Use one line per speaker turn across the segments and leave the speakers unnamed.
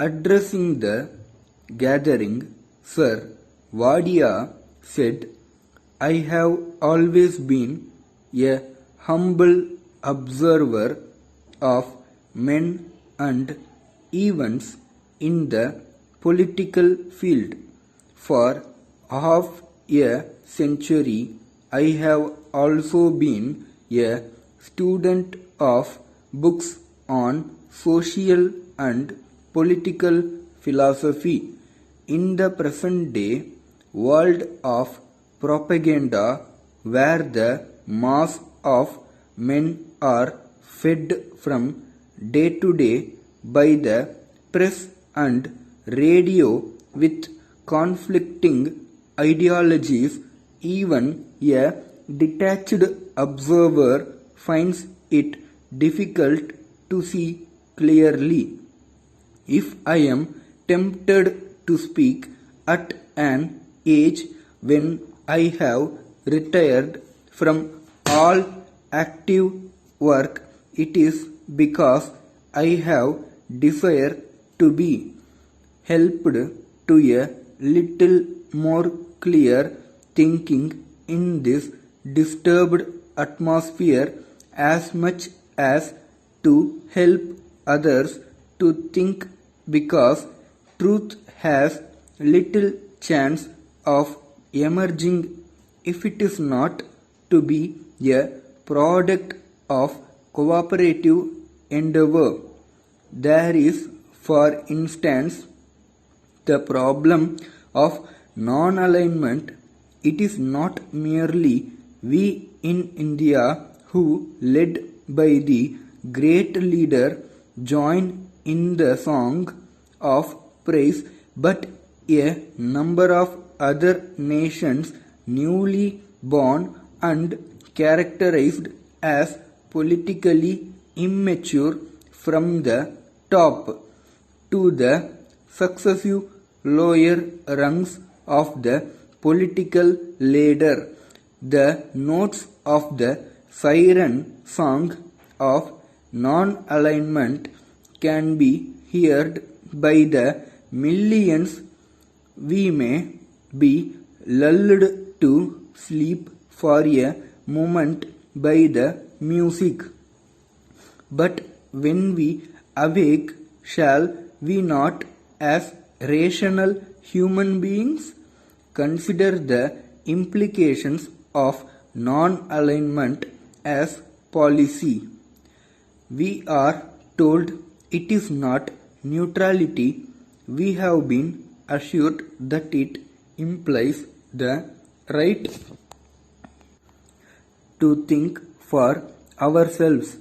Addressing the gathering, Sir Wadia said, I have always been a humble observer of men and events in the political field. For half a century, I have also been a student of books on social and political philosophy. In the present day world of propaganda, where the mass of men are fed from day to day by the press and radio with conflicting ideologies, even a detached observer finds it difficult to see clearly. If I am tempted to speak at an age when I have retired from all active work, it is because I have desire to be helped to a little more clear thinking in this disturbed atmosphere, as much as to help others to think, because truth has little chance of emerging if it is not to be a product of cooperative endeavor. There is, for instance, the problem of non-alignment. It is not merely we in India who, led by the great leader, join in the song of praise, but a number of other nations newly born and characterized as politically immature from the top to the successive lower rungs of the political ladder. The notes of the siren song of non-alignment can be heard by the millions. We may be lulled to sleep for a moment by the music, but when we awake, shall we not, as rational human beings, consider the implications of non-alignment as policy? We are told it is not neutrality. We have been assured that it implies the right to think for ourselves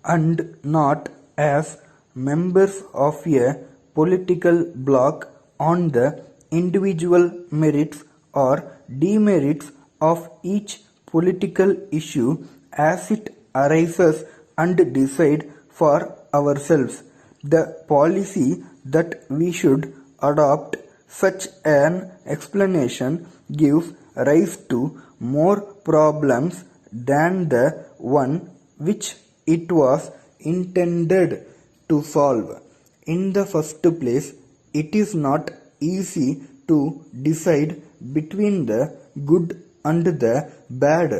and not as members of a political bloc on the individual merits or demerits of each political issue as it arises, and decide for ourselves the policy that we should adopt. Such an explanation gives rise to more problems than the one which it was intended to solve. In the first place, it is not easy to decide between the good and the bad.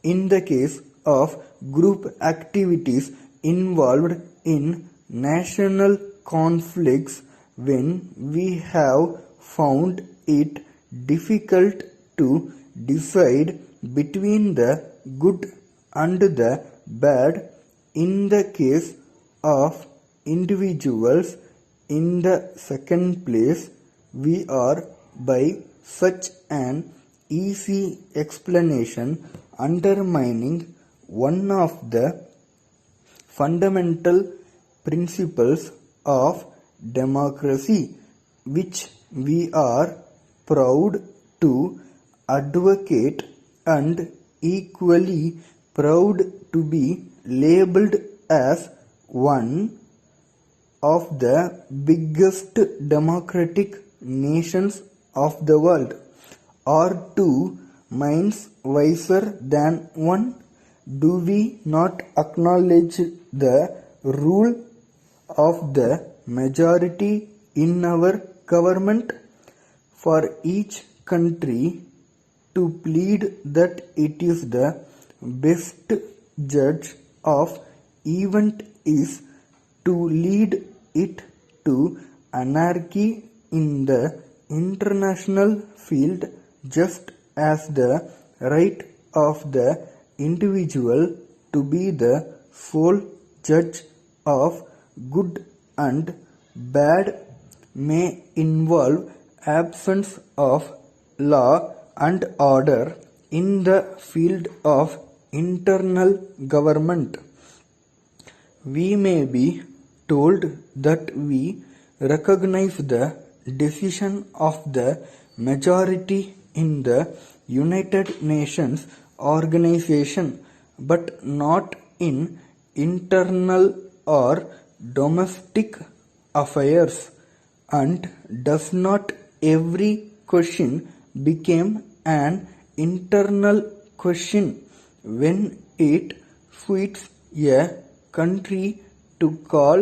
In the case of group activities involved in national conflicts, when we have found it difficult to decide between the good and the bad. In the case of individuals, in the second place, we are by such an easy explanation undermining one of the fundamental principles of democracy, which we are proud to advocate and equally proud to be labeled as one of the biggest democratic nations of the world. Are two minds wiser than one? Do we not acknowledge the rule of the majority in our government? For each country to plead that it is the best judge of event is to lead it to anarchy in the international field, just as the right of the individual to be the sole judge of good and bad may involve absence of law and order in the field of internal government. We may be told that we recognize the decision of the majority in the United Nations organization, but not in internal or domestic affairs. And does not every question become an internal question when it suits a country to call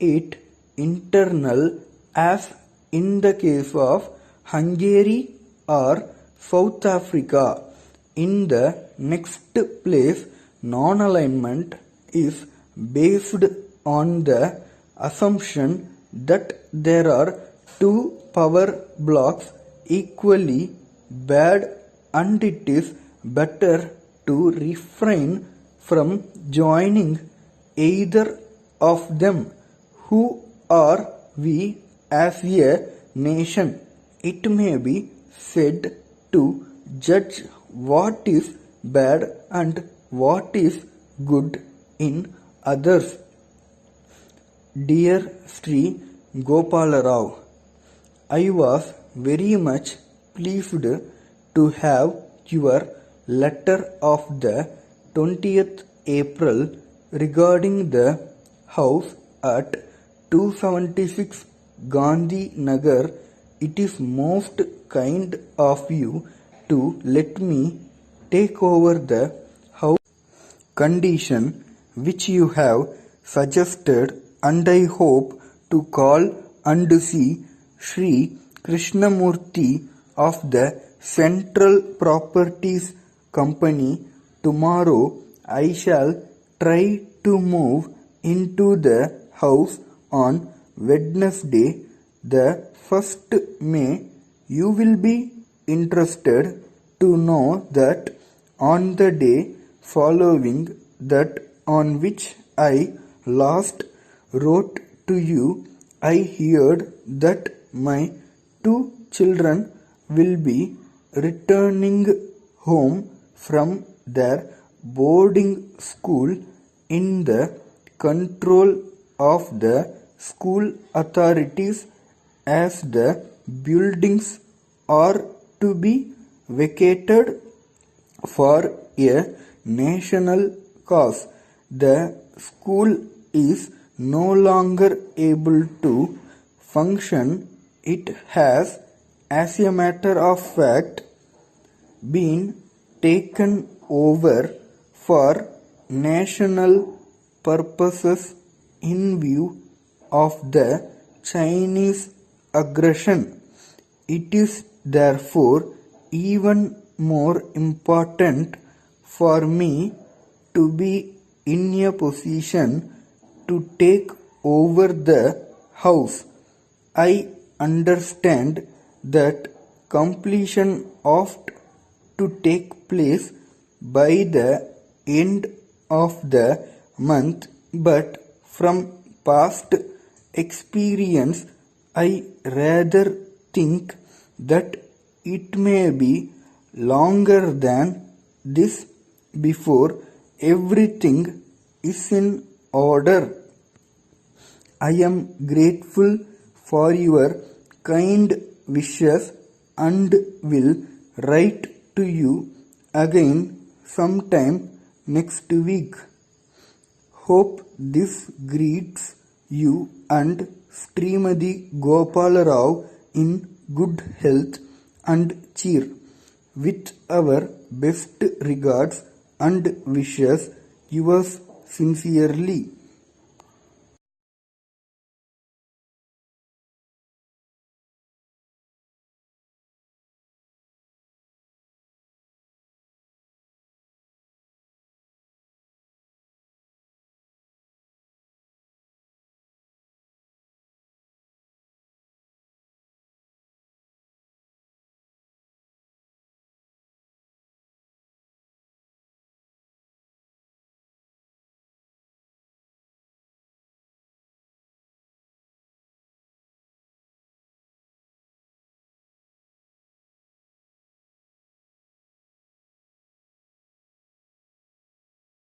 it internal, as in the case of Hungary or South Africa? In the next place, non-alignment is based on the assumption that there are two power blocks equally bad, and it is better to refrain from joining either of them. Who are we as a nation, it may be said, to judge what is bad and what is good in others? Dear Sri Gopalarao, I was very much pleased to have your letter of the 20th April regarding the house at 276 Gandhi Nagar. It is most kind of you to let me take over the house condition which you have suggested, and I hope to call and see Sri Krishnamurthy of the Central Properties Company tomorrow. I shall try to move into the house on Wednesday, the 1st May. You will be interested to know that on the day following that on which I last wrote to you, I heard that my two children will be returning home from their boarding school in the control of the school authorities, as the buildings are to be vacated for a national cause. The school is no longer able to function. It has, as a matter of fact, been taken over for national purposes in view of the Chinese aggression. It is therefore even more important for me to be in a position to take over the house. I understand that completion ought to take place by the end of the month, but from past experience I rather think that it may be longer than this before everything is in order. I am grateful for your kind wishes and will write to you again sometime next week. Hope this greets you and Srimati Gopalarao in good health and cheer. With our best regards and wishes, yours sincerely.